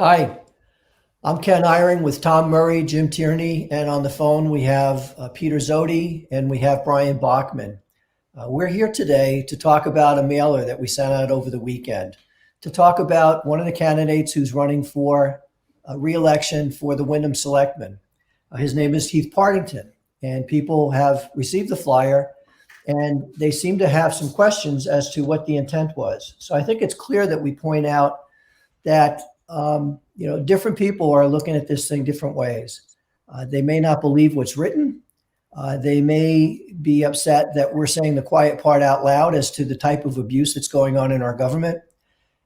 Hi, I'm Ken Iring with Tom Murray, Jim Tierney, and on the phone we have Peter Zodi and we have Brian Bachman. We're here today to talk about a mailer that we sent out over the weekend, to talk about one of the candidates who's running for re-election for the Wyndham Selectmen. His name is Heath Partington, and people have received the flyer and they seem to have some questions as to what the intent was. So I think it's clear that we point out that different people are looking at this thing different ways. They may not believe what's written. They may be upset that we're saying the quiet part out loud as to the type of abuse that's going on in our government.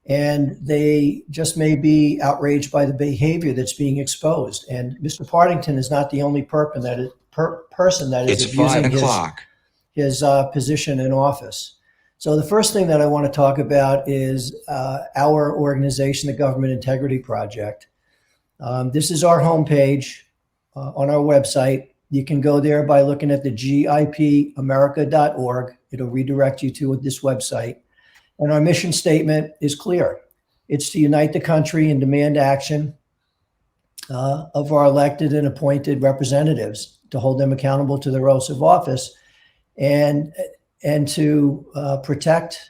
And they just may be outraged by the behavior that's being exposed. And Mr. Partington is not the only person that is It's abusing 5 o'clock. his position in office. So the first thing that I want to talk about is our organization, the Government Integrity Project. This is our homepage on our website. You can go there by looking at the gipamerica.org. It'll redirect you to this website. And our mission statement is clear. It's to unite the country and demand action of our elected and appointed representatives, to hold them accountable to their oaths of office, and to protect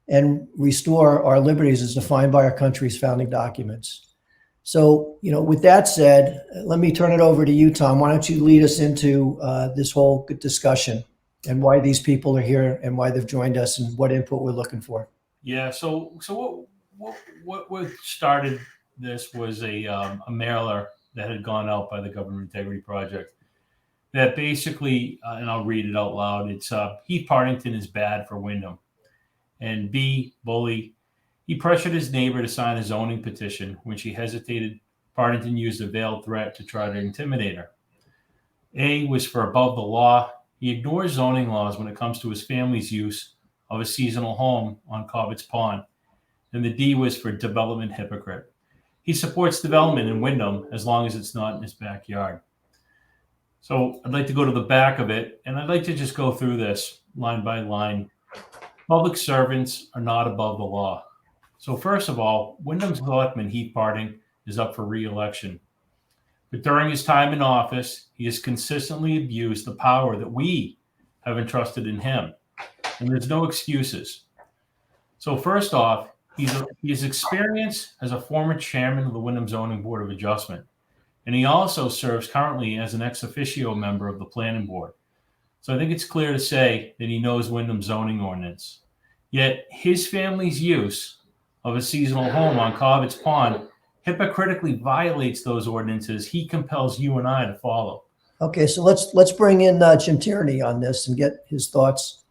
and restore our liberties as defined by our country's founding documents. So, with that said, let me turn it over to you, Tom. Why don't you lead us into this whole discussion and why these people are here and why they've joined us and what input we're looking for. Yeah. So what started this was a mailer that had gone out by the Government Integrity Project that basically, and I'll read it out loud. It's Heath Partington is bad for Wyndham. And B, bully. He pressured his neighbor to sign a zoning petition. When she hesitated, Partington used a veiled threat to try to intimidate her. A was for above the law. He ignores zoning laws when it comes to his family's use of a seasonal home on Cobbetts Pond. And the D was for development hypocrite. He supports development in Wyndham as long as it's not in his backyard. So I'd like to go to the back of it, and I'd like to just go through this line by line. Public servants are not above the law. So first of all, Wyndham's selectman Heath Partington is up for re-election. But during his time in office, he has consistently abused the power that we have entrusted in him. And there's no excuses. So first off, he's experienced as a former chairman of the Wyndham Zoning Board of Adjustment. And he also serves currently as an ex officio member of the planning board. So I think it's clear to say that he knows Wyndham zoning ordinance. Yet his family's use of a seasonal home on Cobbetts Pond hypocritically violates those ordinances he compels you and I to follow. Okay, so let's bring in Jim Tierney on this and get his thoughts.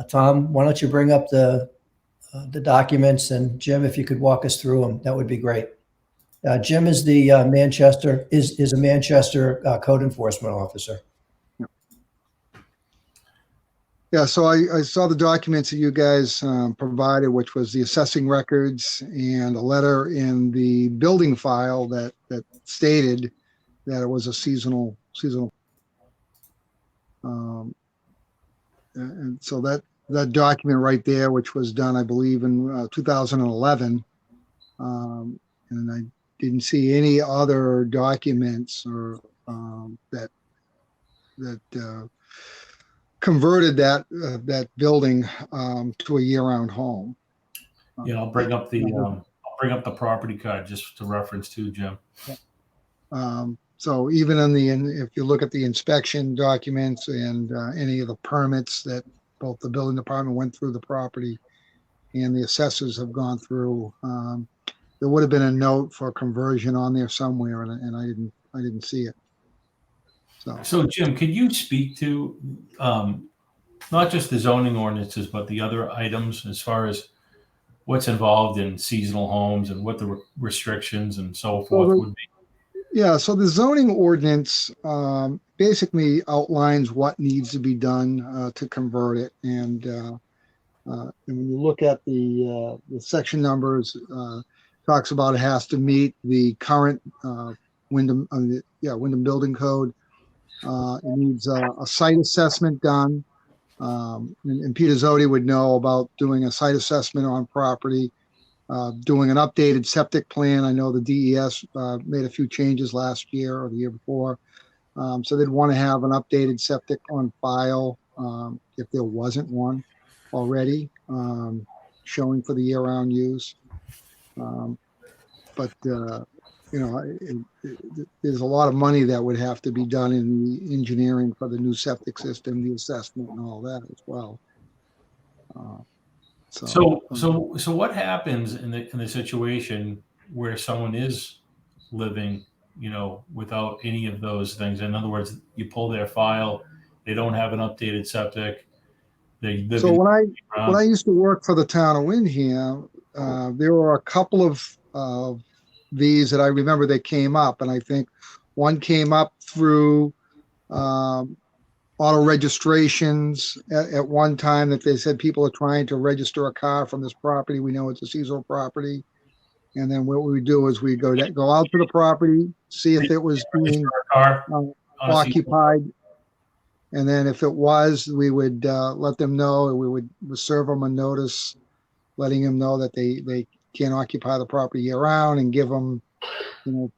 Tom, why don't you bring up the documents, and Jim, if you could walk us through them, that would be great. Jim is the Manchester code enforcement officer. Yeah, so I saw the documents that you guys provided, which was the assessing records and a letter in the building file that stated that it was a seasonal. And so that document right there, which was done, I believe, in 2011, and I didn't see any other documents or that converted that building to a year-round home. Yeah, I'll bring up the property card just to reference too, Jim. So even if you look at the inspection documents and any of the permits that both the building department went through the property and the assessors have gone through, there would have been a note for conversion on there somewhere, and I didn't see it. So Jim, could you speak to not just the zoning ordinances, but the other items as far as what's involved in seasonal homes and what the restrictions and so forth would be? Yeah, so the zoning ordinance basically outlines what needs to be done to convert it, and when you look at the section numbers, talks about it has to meet the current Wyndham building code. It needs a site assessment done, and Peter Zodi would know about doing a site assessment on property. doing an updated septic plan. I know the DES made a few changes last year or the year before. So they'd want to have an updated septic on file if there wasn't one already showing for the year-round use. But there's a lot of money that would have to be done in the engineering for the new septic system, the assessment, and all that as well. So what happens in the situation where someone is living, without any of those things? In other words, you pull their file, they don't have an updated septic. They live So when I used to work for the town of Windham, there were a couple of these that I remember that came up, and I think one came up through auto registrations at one time, that they said people are trying to register a car from this property. We know it's a seasonal property. And then what we do is we go out to the property, see if it was being occupied. And then if it was, we would let them know. We would serve them a notice letting them know that they can't occupy the property year round, and give them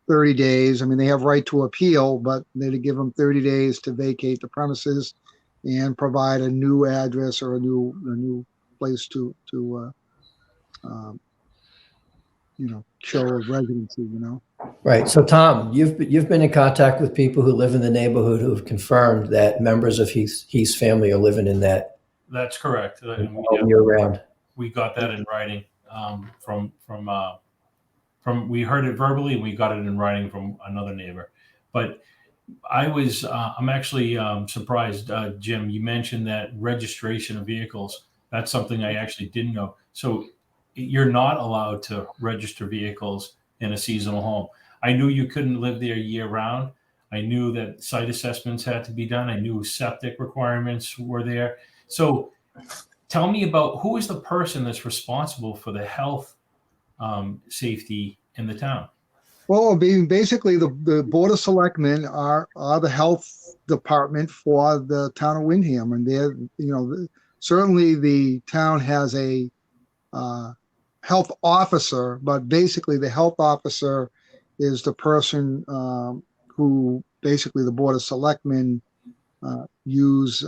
30 days. I mean, they have right to appeal, but they'd give them 30 days to vacate the premises and provide a new address or a new place to show of residency. Right. So, Tom, you've been in contact with people who live in the neighborhood who have confirmed that members of Heath's family are living in that. That's correct. Year round. We got that in writing from we heard it verbally, and we got it in writing from another neighbor. But I'm actually surprised, Jim. You mentioned that registration of vehicles. That's something I actually didn't know. So you're not allowed to register vehicles in a seasonal home. I knew you couldn't live there year round. I knew that site assessments had to be done. I knew septic requirements were there. So tell me about who is the person that's responsible for the health safety in the town. Well, basically the Board of Selectmen are the health department for the town of Windham, and they're, certainly the town has a health officer, but basically the health officer is the person who basically the Board of Selectmen use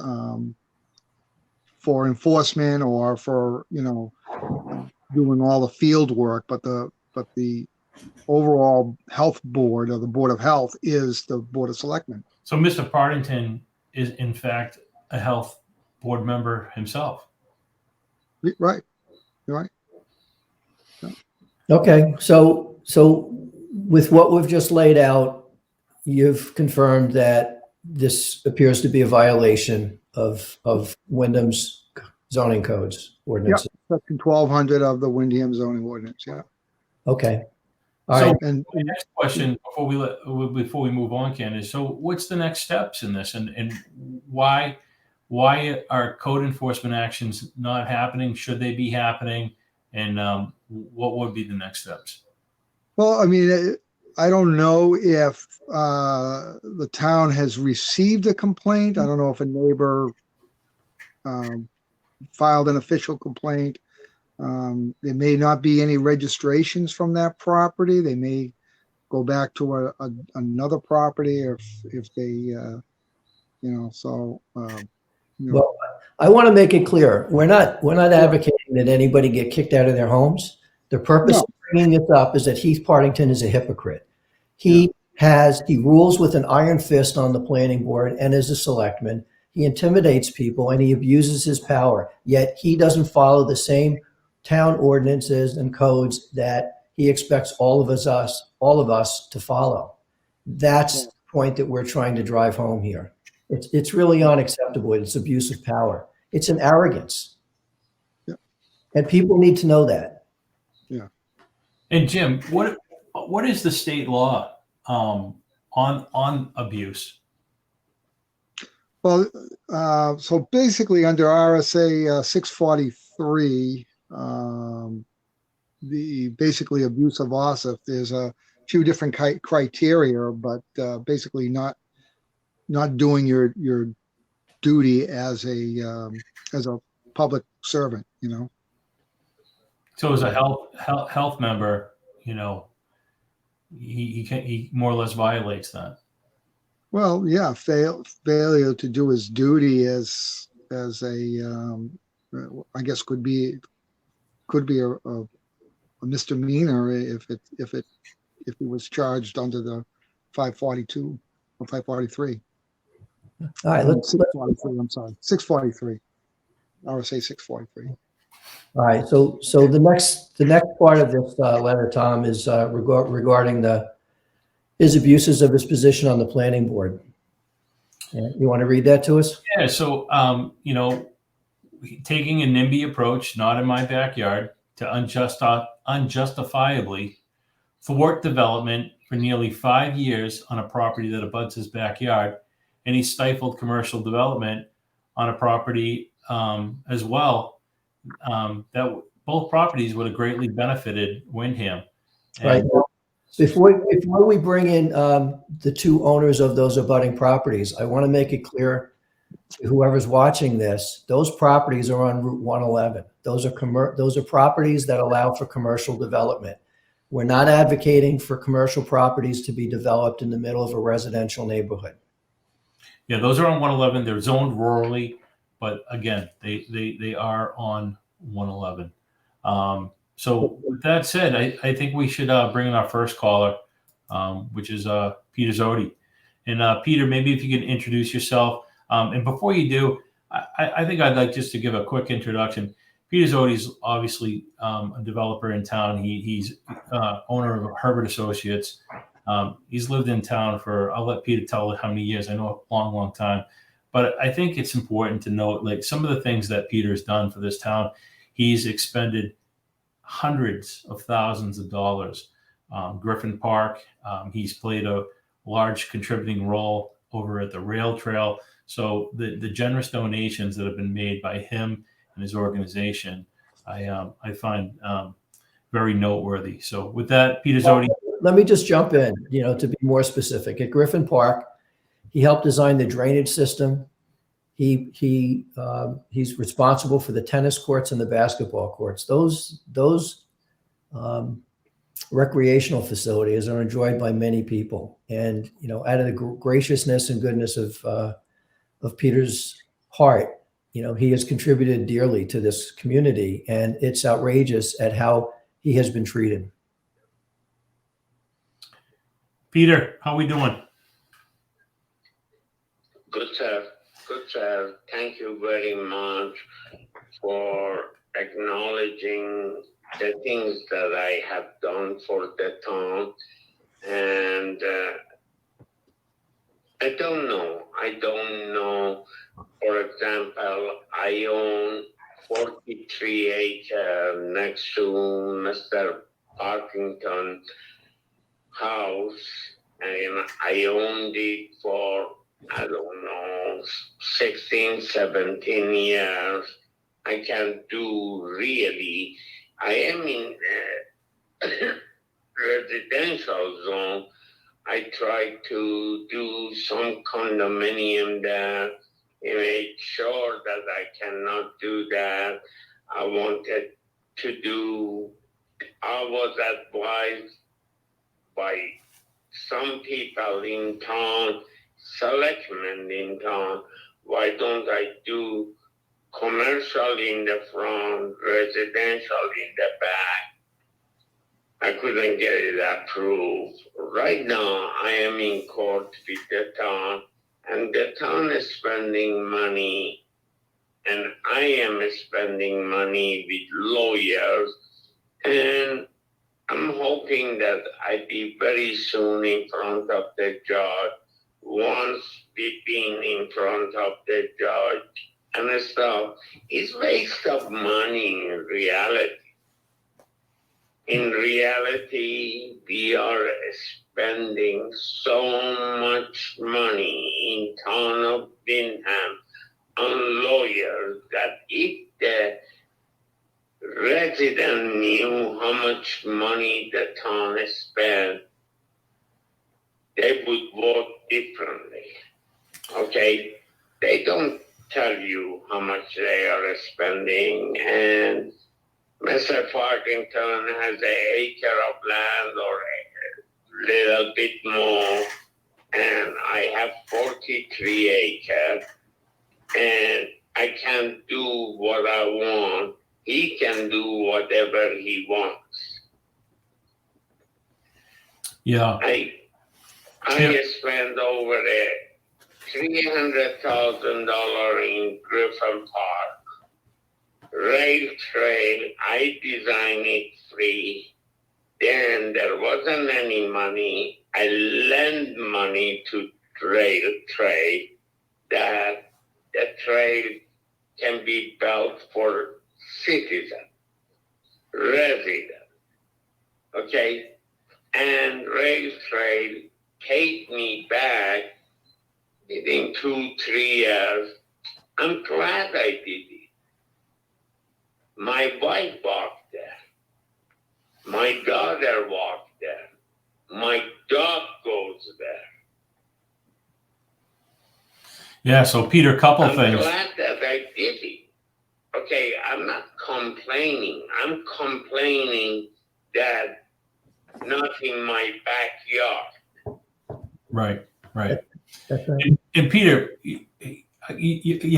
for enforcement or for doing all the field work, but the overall health board, or the Board of Health, is the Board of Selectmen. So Mr. Partington is in fact a health board member himself. Right. Okay. So with what we've just laid out, you've confirmed that this appears to be a violation of Wyndham's zoning codes ordinances. Yeah, section 1200 of the Windham zoning ordinance. Yeah. Okay. All So right. And the next question before we move on, Ken, is, so what's the next steps in this, and why are code enforcement actions not happening? Should they be happening? And what would be the next steps? well, I mean, I don't know if the town has received a complaint. I don't know if a neighbor filed an official complaint. There may not be any registrations from that property. They may go back to another property if they, Well, I want to make it clear. We're not advocating that anybody get kicked out of their homes. The purpose of bringing this up is that Heath Partington is a hypocrite. He rules with an iron fist on the planning board and as a selectman. He intimidates people and he abuses his power. Yet he doesn't follow the same town ordinances and codes that he expects all of us to follow. That's the point that we're trying to drive home here. It's really unacceptable. It's abuse of power. It's an arrogance. Yeah. And people need to know that. Yeah. And Jim, what is the state law on abuse? Well, so basically under RSA 643, the basically abuse of office, there's a few different criteria, but basically not doing your duty as a public servant, So as a health member, he more or less violates that. Well, yeah, failure to do his duty as a I guess could be a misdemeanor if he was charged under the 542 or 543. All right, let's 643. I'm sorry, 643. RSA 643. All right. So the next part of this letter, Tom, is regarding his abuses of his position on the planning board. You want to read that to us? Yeah. So, taking a NIMBY approach, not in my backyard, to unjustifiably thwart development for nearly 5 years on a property that abuts his backyard, and he stifled commercial development on a property as well. That both properties would have greatly benefited Windham. Right. Before we bring in the two owners of those abutting properties, I want to make it clear to whoever's watching this, those properties are on Route 111. Those are properties that allow for commercial development. We're not advocating for commercial properties to be developed in the middle of a residential neighborhood. Yeah, those are on 111. They're zoned rurally, but again, they are on 111. So with that said, I think we should bring in our first caller, which is Peter Zodi. And Peter, maybe if you could introduce yourself. And before you do, I think I'd like just to give a quick introduction. Peter Zodi is obviously a developer in town. He's owner of Herbert Associates. He's lived in town I'll let Peter tell how many years. I know a long, long time. But I think it's important to note, like, some of the things that Peter's done for this town. He's expended hundreds of thousands of dollars. Griffin Park, he's played a large contributing role over at the rail trail. So the generous donations that have been made by him and his organization, I find very noteworthy. So with that, Peter Zodi. Let me just jump in, to be more specific. At Griffin Park, he helped design the drainage system. He's responsible for the tennis courts and the basketball courts. Those recreational facilities are enjoyed by many people. And, out of the graciousness and goodness of Peter's heart, he has contributed dearly to this community, and it's outrageous at how he has been treated. Peter, how we doing? Good, sir. Good, sir. Thank you very much for acknowledging the things that I have done for the town. And I don't know. For example, I own 43 acres next to Mr. Parkington's house, and I owned it for, I don't know, 16, 17 years. I can't do really. I am in residential zone. I tried to do some condominium there. I made sure that I cannot do that. I was advised by some people in town, selectmen in town, why don't I do commercial in the front, residential in the back? I couldn't get it approved. Right now, I am in court with the town, and the town is spending money, and I am spending money with lawyers, and I'm hoping that I'll be very soon in front of the judge. Once we've been in front of the judge and stuff, it's waste of money in reality. In reality, we are spending so much money in town of Windham on lawyers that if the resident knew how much money the town spent, they would vote differently. Okay? They don't tell you how much they are spending, and Mr. Partington has an acre of land or a little bit more, and I have 43 acres, and I can do what I want. He can do whatever he wants. Yeah. I spent over $300,000 in Griffin Park. Rail trail, I designed it free. Then there wasn't any money. I lent money to rail trail that the trail can be built for citizens, residents. Okay? And rail trail paid me back within 2-3 years. I'm glad I did it. My wife walked there. My daughter walked there. My dog goes there. Yeah. So Peter, couple I'm things. glad that I did it. Okay, I'm not complaining. I'm complaining that not in my backyard. Right. Right. That's right. And Peter, you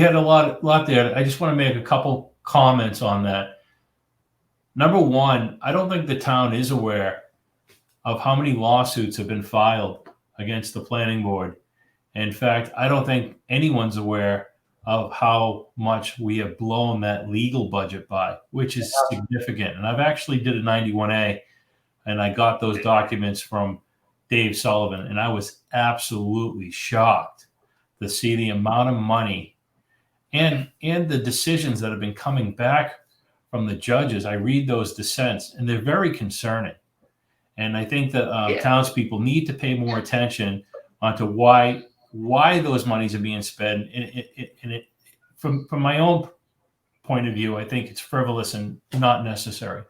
had a lot there. I just want to make a couple comments on that. Number one, I don't think the town is aware of how many lawsuits have been filed against the planning board. In fact, I don't think anyone's aware of how much we have blown that legal budget by, which is significant. And I've actually did a 91A, and I got those documents from Dave Sullivan, and I was absolutely shocked to see the amount of money and the decisions that have been coming back from the judges. I read those dissents, and they're very concerning. And I think that townspeople need to pay more attention onto why those monies are being spent. And from my own point of view, I think it's frivolous and not necessary.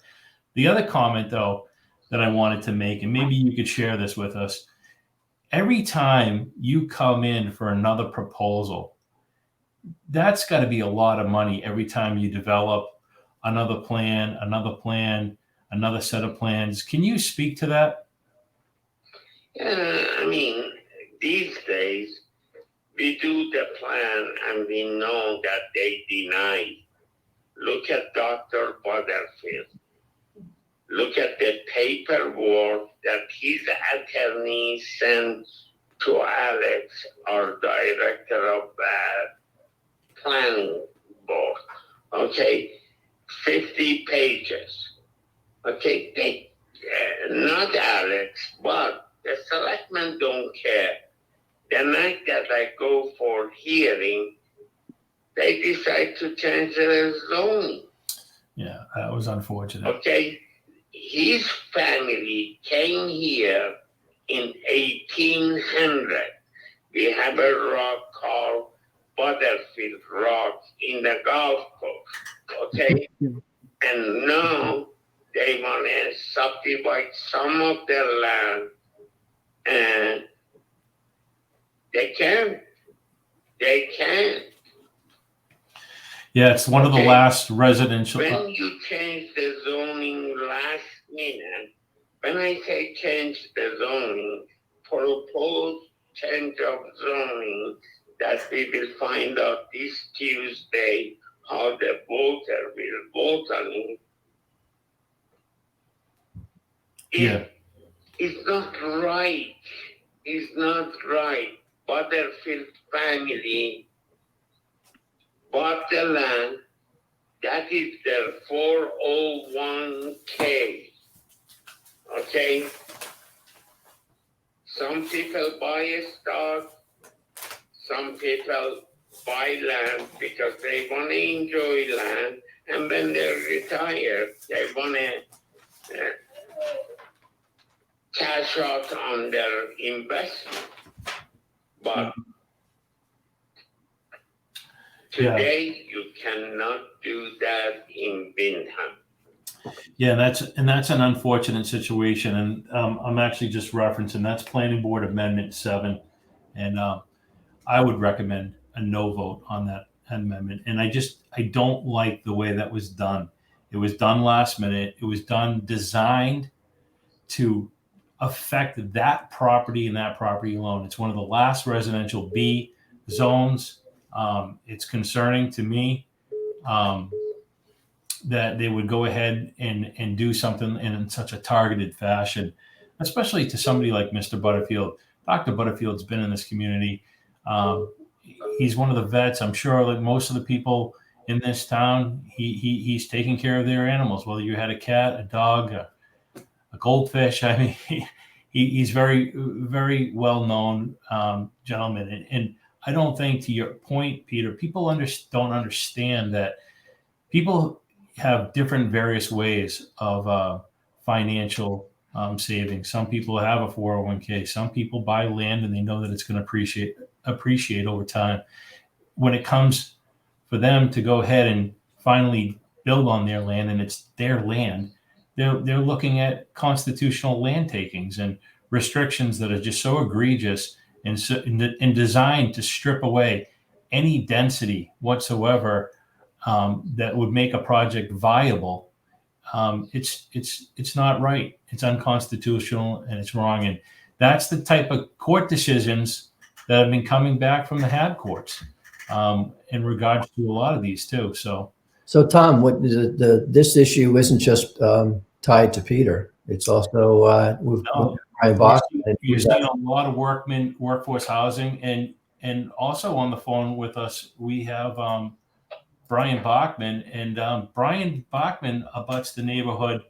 The other comment, though, that I wanted to make, and maybe you could share this with us, every time you come in for another proposal, that's got to be a lot of money every time you develop another plan, another set of plans. Can you speak to that? I mean, these days, we do the plan and we know that they deny. Look at Dr. Butterfield. Look at the paperwork that his attorney sent to Alex, our director of planning board. Okay, 50 pages. Okay, they, not Alex, but the selectmen don't care. The night that I go for hearing, they decide to change their zoning. Yeah, that was unfortunate. Okay, his family came here in 1800. We have a rock called Butterfield Rock in the Gulf Coast. Okay, and now they want to subdivide some of their land, and they can't. They can't. Yeah, it's one of the last residential. When you change the zoning last minute, when I say change the zoning, proposed change of zoning, that we will find out this Tuesday how the voter will vote on it. It's not right. It's not right. Butterfield family bought the land. That is their 401k. Okay? Some people buy a stock. Some people buy land because they want to enjoy land. And when they're retired, they want to cash out on their investment. But today, you cannot do that in Windham. Yeah, that's an unfortunate situation, and I'm actually just referencing that's Planning Board Amendment 7, and I would recommend a no vote on that amendment. And I don't like the way that was done. It was done last minute. It was done designed to affect that property and that property alone. It's one of the last residential B zones. It's concerning to me that they would go ahead and do something in such a targeted fashion, especially to somebody like Mr. Butterfield. Dr. Butterfield's been in this community. He's one of the vets. I'm sure, like most of the people in this town, he's taking care of their animals. Whether you had a cat, a dog, a goldfish. I mean, he's very, very well known gentleman. And I don't think, to your point, Peter, people don't understand that people have different various ways of financial savings. Some people have a 401k. Some people buy land and they know that it's going to appreciate over time. When it comes for them to go ahead and finally build on their land, and it's their land, they're looking at constitutional land takings and restrictions that are just so egregious and designed to strip away any density whatsoever that would make a project viable. It's not right. It's unconstitutional and it's wrong. And that's the type of court decisions that have been coming back from the HAB courts in regards to a lot of these too. So Tom, this issue isn't just tied to Peter. It's also with Brian Bachman. You're seeing a lot of workforce housing, and also on the phone with us we have Brian Bachman, and Brian Bachman abuts the neighborhood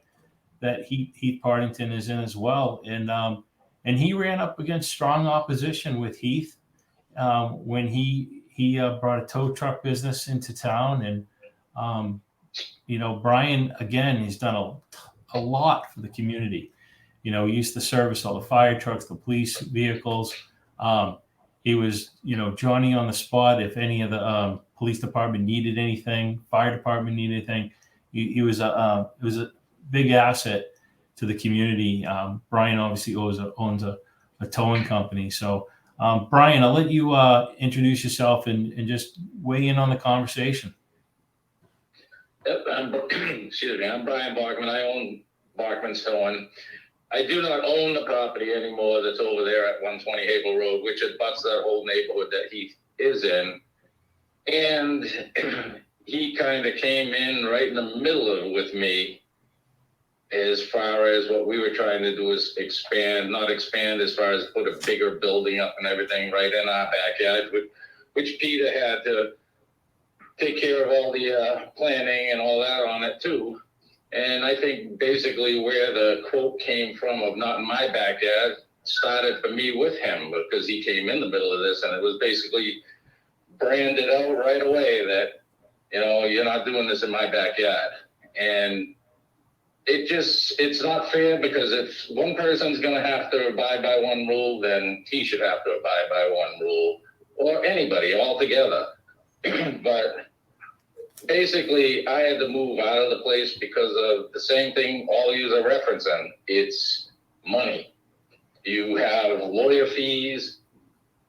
that Heath Partington is in as well, and he ran up against strong opposition with Heath when he brought a tow truck business into town, and Brian, again, he's done a lot for the community. He used to service all the fire trucks, the police vehicles. He was, Johnny on the spot if any of the police department needed anything, fire department needed anything. It was a big asset to the community. Brian obviously owns a towing company. So, Brian, I'll let you introduce yourself and just weigh in on the conversation. Yep, I'm Brian Bachman. I own Bachman's Towing. I do not own the property anymore that's over there at 120 Havel Road, which abuts that whole neighborhood that he is in. And he kind of came in right in the middle of it with me as far as what we were trying to do is not expand as far as put a bigger building up and everything right in our backyard, which Peter had to take care of all the planning and all that on it too. And I think basically where the quote came from of not in my backyard started for me with him, because he came in the middle of this, and it was basically branded out right away that, you're not doing this in my backyard. And it's not fair, because if one person's going to have to abide by one rule, then he should have to abide by one rule, or anybody altogether. But basically, I had to move out of the place because of the same thing all you are referencing. It's money. You have lawyer fees.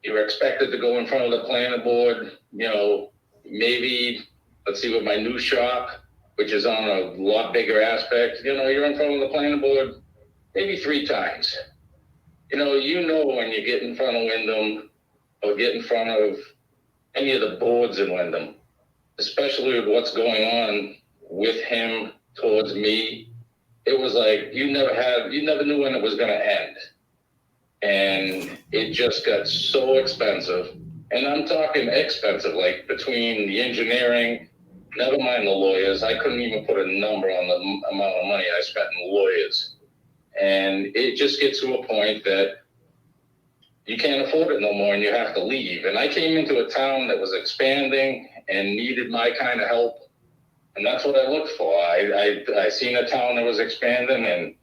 You're expected to go in front of the planning board. Maybe, let's see, with my new shop, which is on a lot bigger aspect, you're in front of the planning board maybe 3 times. When you get in front of Wyndham or get in front of any of the boards in Wyndham, especially with what's going on with him towards me, it was like you never knew when it was going to end. And it just got so expensive. And I'm talking expensive, like between the engineering, never mind the lawyers. I couldn't even put a number on the amount of money I spent in lawyers. And it just gets to a point that you can't afford it no more and you have to leave. And I came into a town that was expanding and needed my kind of help. And that's what I looked for. I seen a town that was expanding, and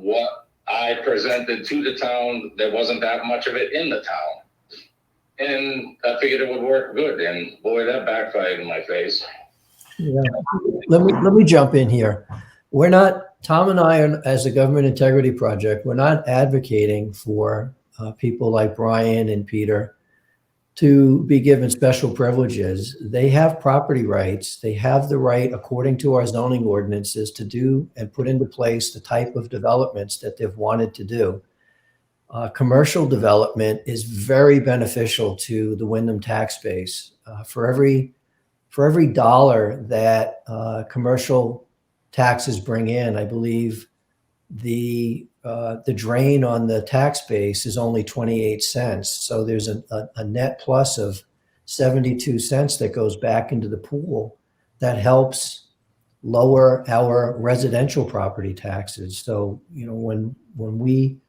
what I presented to the town, there wasn't that much of it in the town. And I figured it would work good. And boy, that backfired in my face. Yeah. Let me jump in here. Tom and I, as a Government Integrity Project, we're not advocating for people like Brian and Peter to be given special privileges. They have property rights. They have the right, according to our zoning ordinances, to do and put into place the type of developments that they've wanted to do. Commercial development is very beneficial to the Wyndham tax base. For every dollar that commercial taxes bring in, I believe the drain on the tax base is only 28 cents. So there's a net plus of 72 cents that goes back into the pool that helps lower our residential property taxes. So, when we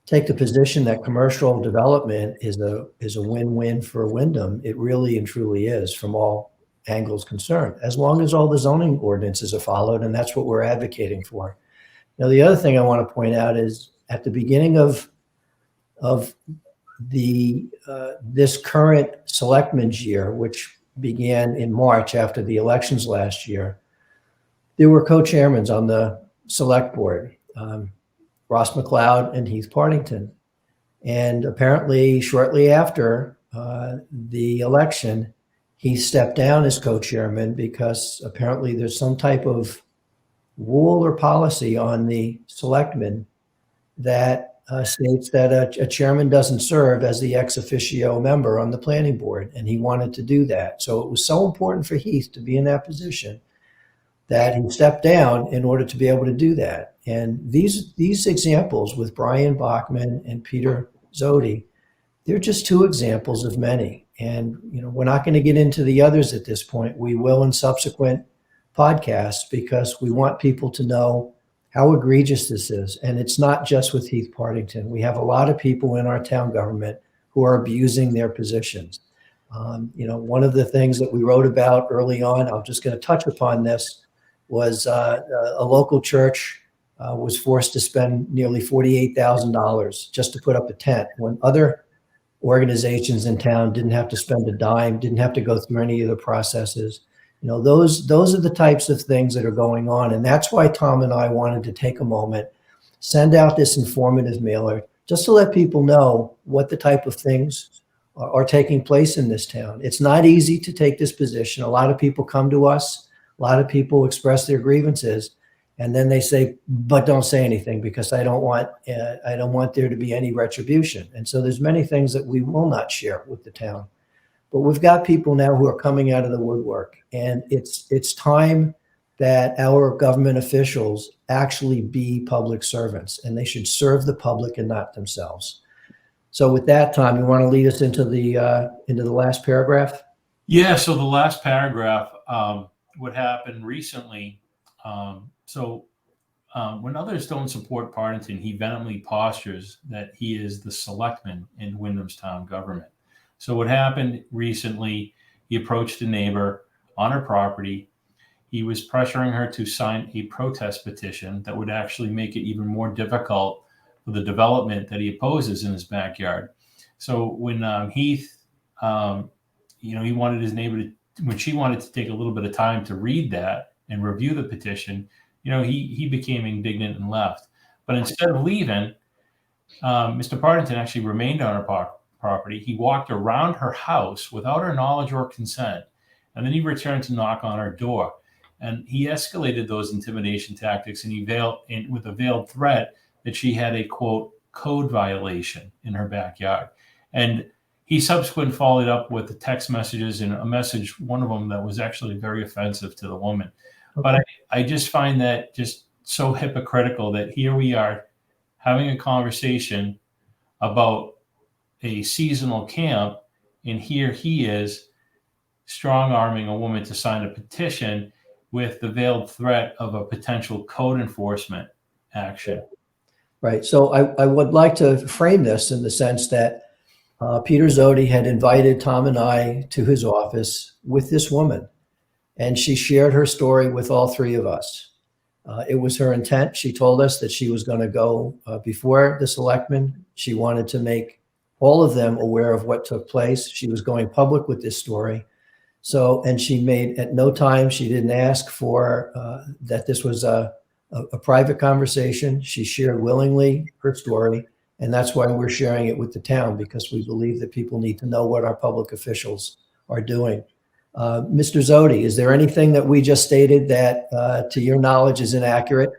take the position that commercial development is a win-win for Wyndham, it really and truly is from all angles concerned, as long as all the zoning ordinances are followed, and that's what we're advocating for. Now, the other thing I want to point out is at the beginning of this current selectmen's year, which began in March after the elections last year, there were co-chairmans on the select board, Ross McLeod and Heath Partington. And apparently shortly after the election, he stepped down as co-chairman because apparently there's some type of rule or policy on the selectmen that states that a chairman doesn't serve as the ex officio member on the planning board, and he wanted to do that. So it was so important for Heath to be in that position that he stepped down in order to be able to do that. And these examples with Brian Bachman and Peter Zodi, they're just two examples of many. And we're not going to get into the others at this point. We will in subsequent podcasts, because we want people to know how egregious this is. And it's not just with Heath Partington. We have a lot of people in our town government who are abusing their positions. One of the things that we wrote about early on, I'm just going to touch upon this, was a local church was forced to spend nearly $48,000 just to put up a tent, when other organizations in town didn't have to spend a dime, didn't have to go through any of the processes. Those are the types of things that are going on. And that's why Tom and I wanted to take a moment, send out this informative mailer, just to let people know what the type of things are taking place in this town. It's not easy to take this position. A lot of people come to us, a lot of people express their grievances, and then they say, but don't say anything, because I don't want there to be any retribution. And so there's many things that we will not share with the town. But we've got people now who are coming out of the woodwork, and it's time that our government officials actually be public servants, and they should serve the public and not themselves. So with that, Tom, you want to lead us into the last paragraph? Yeah. So the last paragraph, what happened recently. When others don't support Partington, he vehemently postures that he is the selectman in Wyndham's town government. So what happened recently, he approached a neighbor on her property. He was pressuring her to sign a protest petition that would actually make it even more difficult for the development that he opposes in his backyard. So when Heath, he wanted his neighbor to, when she wanted to take a little bit of time to read that and review the petition, he became indignant and left. But instead of leaving, Mr. Partington actually remained on her property. He walked around her house without her knowledge or consent, and then he returned to knock on her door. And he escalated those intimidation tactics, and with a veiled threat that she had a, quote, code violation in her backyard. And he subsequently followed up with the text messages and a message, one of them that was actually very offensive to the woman. Okay. But I just find that just so hypocritical that here we are having a conversation about a seasonal camp, and here he is strong-arming a woman to sign a petition with the veiled threat of a potential code enforcement action. Right. So I would like to frame this in the sense that Peter Zodi had invited Tom and I to his office with this woman, and she shared her story with all three of us. It was her intent. She told us that she was going to go before the selectmen. She wanted to make all of them aware of what took place. She was going public with this story. So, and she made, at no time, she didn't ask for that this was a private conversation. She shared willingly her story, And that's why we're sharing it with the town, because we believe that people need to know what our public officials are doing. Mr. Zodi, is there anything that we just stated that, to your knowledge, is inaccurate?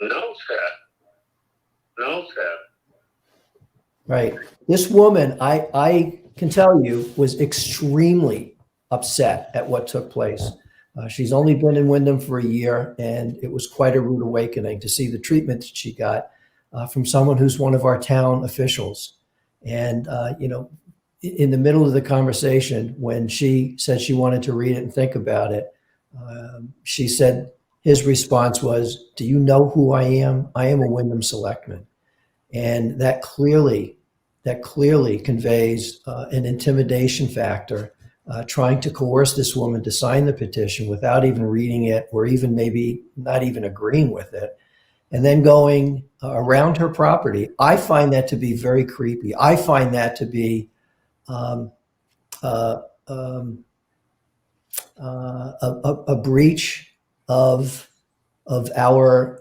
No, sir. No, sir. Right. This woman, I can tell you, was extremely upset at what took place. She's only been in Wyndham for a year, and it was quite a rude awakening to see the treatment that she got from someone who's one of our town officials. And, in the middle of the conversation, when she said she wanted to read it and think about it, she said his response was, "Do you know who I am? I am a Wyndham selectman." And that clearly conveys an intimidation factor, trying to coerce this woman to sign the petition without even reading it, or even maybe not even agreeing with it, and then going around her property. I find that to be very creepy. I find that to be a breach of our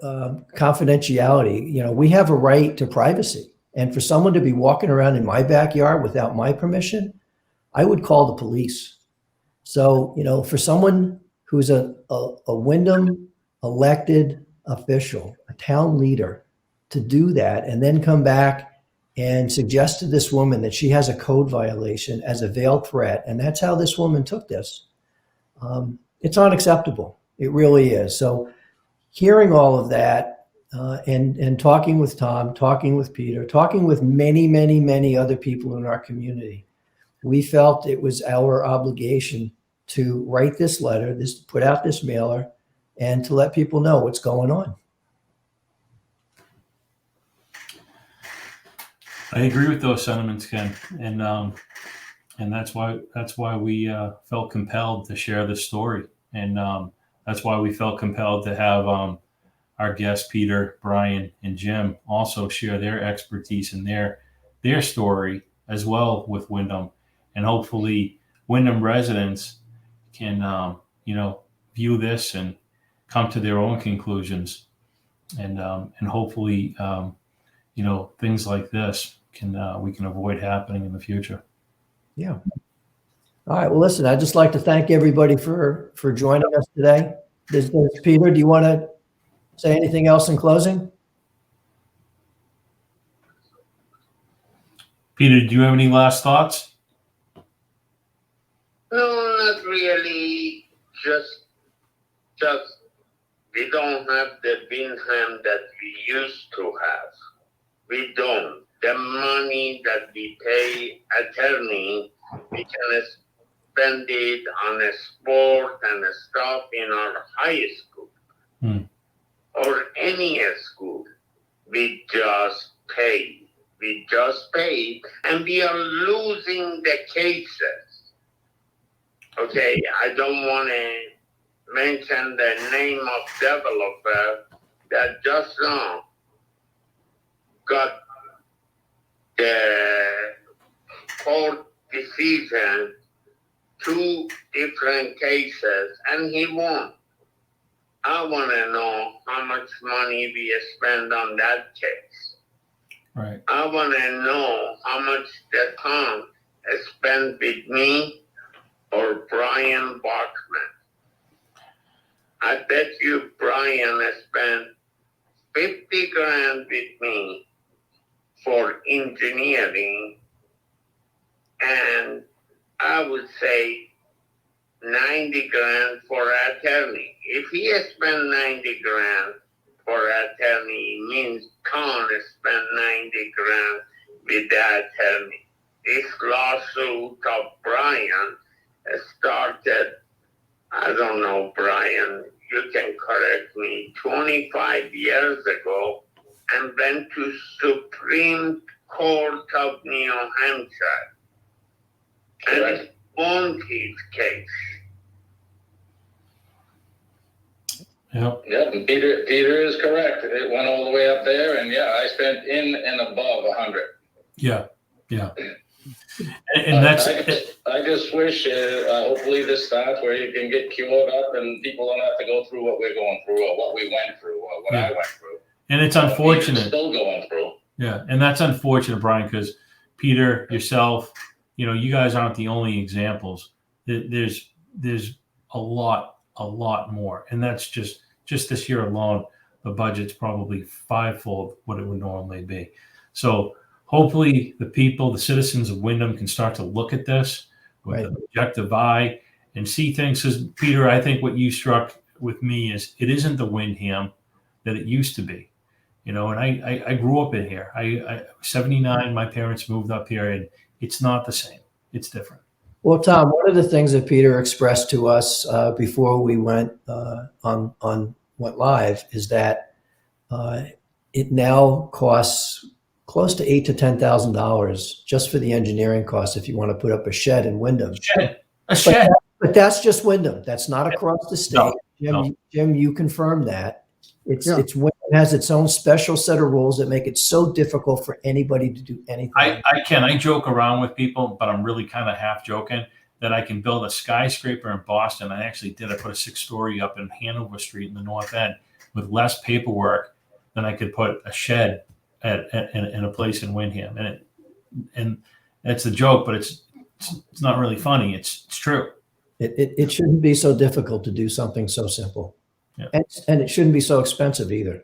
confidentiality. We have a right to privacy, and for someone to be walking around in my backyard without my permission, I would call the police. So, for someone who's a Wyndham elected official, a town leader, to do that and then come back and suggest to this woman that she has a code violation as a veiled threat, and that's how this woman took this, it's unacceptable. It really is. So hearing all of that, and talking with Tom, talking with Peter, talking with many, many, many other people in our community, we felt it was our obligation to write this letter, put out this mailer, and to let people know what's going on. I agree with those sentiments, Ken, and that's why we felt compelled to share this story, and that's why we felt compelled to have our guests Peter, Brian, and Jim also share their expertise and their story as well with Wyndham, and hopefully Wyndham residents can view this and come to their own conclusions, and hopefully things like this we can avoid happening in the future. Yeah. All right. Well, listen, I'd just like to thank everybody for joining us today. Peter, do you want to say anything else in closing? Peter, do you have any last thoughts? No, not really. Just we don't have the Bingham that we used to have. We don't. The money that we pay attorney, we can spend it on a sport and stuff in our high school or any school. We just pay. And we are losing the cases. Okay, I don't want to mention the name of developer that just now got the court decision, 2 different cases, and he won. I want to know how much money we spend on that case. Right. I want to know how much the town spent with me or Brian Bachman. I bet you Brian spent 50 grand with me for engineering, and I would say 90 grand for attorney. If he has spent 90 grand for attorney, it means town has spent 90 grand with the attorney. This lawsuit of Brian started, I don't know, Brian, you can correct me, 25 years ago, and went to Supreme Court of New Hampshire. And he won his case. Yep. Yeah, and Peter is correct. It went all the way up there, and yeah, I spent in and above 100. Yeah. And that's I just wish, hopefully this starts where you can get cured up and people don't have to go through what we're going through or what we went through or what I went through. And it's unfortunate. Still going through. Yeah, and that's unfortunate, Brian, because Peter, yourself, you guys aren't the only examples. There's a lot more, and that's just this year alone. The budget's probably fivefold what it would normally be. So hopefully, the citizens of Wyndham, can start to look at this with Right. an objective eye and see things. Because Peter, I think what you struck with me is it isn't the Wyndham that it used to be. And I grew up in here. I 79, my parents moved up here, and it's not the same. It's different. Well, Tom, one of the things that Peter expressed to us before we went went live is that it now costs close to $8,000 to $10,000 just for the engineering costs if you want to put up a shed in Wyndham. A shed. But that's just Wyndham. That's not across the state. No. Jim, you confirmed that. Yeah. It's Wyndham has its own special set of rules that make it so difficult for anybody to do anything. I joke around with people, but I'm really kind of half joking that I can build a skyscraper in Boston. I actually did. I put a 6-story up in Hanover Street in the North End with less paperwork than I could put a shed in a place in Wyndham. And it's a joke, but it's not really funny. It's true. It shouldn't be so difficult to do something so simple. Yeah. And it shouldn't be so expensive either.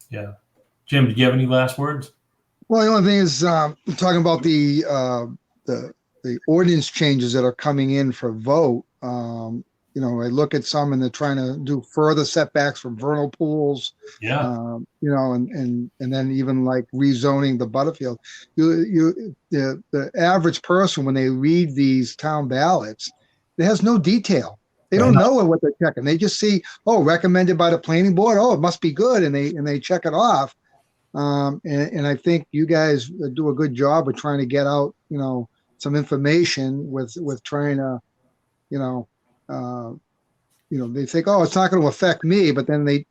Yeah. Jim, did you have any last words? Well, the only thing is talking about the ordinance changes that are coming in for vote. I look at some and they're trying to do further setbacks from vernal pools. Yeah. And then even like rezoning the Butterfield. The average person, when they read these town ballots, it has no detail. They don't know what they're checking. They just see, recommended by the planning board. Oh, it must be good, and they check it off. And I think you guys do a good job of trying to get out, some information with trying to, they think, it's not going to affect me, but then they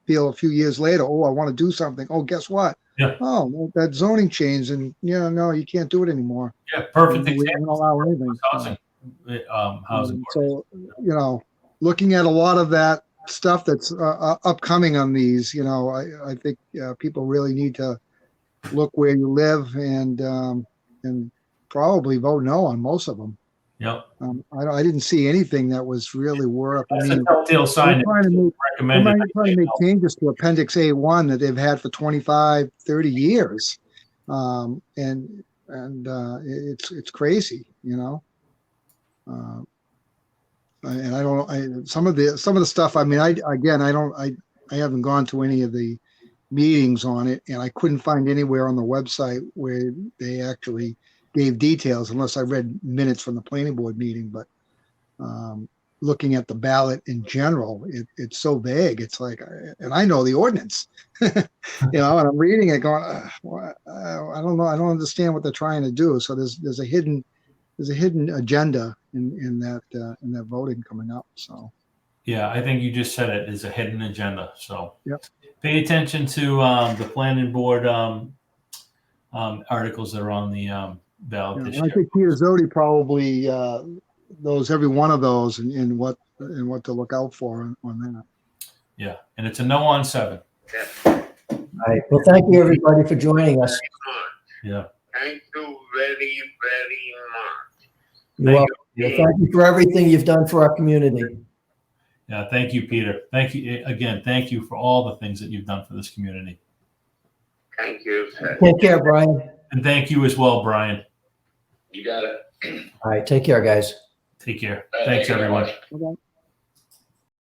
feel a few years later, I want to do something. Oh, guess what? Yeah. Oh, well, that zoning changed, and no, you can't do it anymore. Yeah. Perfect We don't example. allow anything. Housing. So, looking at a lot of that stuff that's upcoming on these, I think people really need to look where you live and probably vote no on most of them. Yep. I didn't see anything that was really worth. That's a telltale sign. They're trying to make Recommended. changes to Appendix A1 that they've had for 25, 30 years. It's crazy, and I don't. Some of the stuff. I mean, I haven't gone to any of the meetings on it, and I couldn't find anywhere on the website where they actually gave details, unless I read minutes from the planning board meeting. But looking at the ballot in general, it's so vague. It's like, and I know the ordinance, and I'm reading it, going, I don't know. I don't understand what they're trying to do. So there's a hidden agenda in that voting coming up. So Yeah, I think you just said it is a hidden agenda. So Yep. Pay attention to the planning board articles that are on the ballot this I year. think Peter Zodi probably knows every one of those and what to look out for on that. Yeah, and it's a no on 7. All right. Well, thank you everybody for joining us. Yeah. Thank you very, very much. You're welcome. Well, thank you for everything you've done for our community. Yeah, thank you, Peter. Thank you again. Thank you for all the things that you've done for this community. Thank you, sir. Take care, Brian. And thank you as well, Brian. You got it. All right. Take care, guys. Take care. All right, Thanks, thank you very everyone. much. Okay.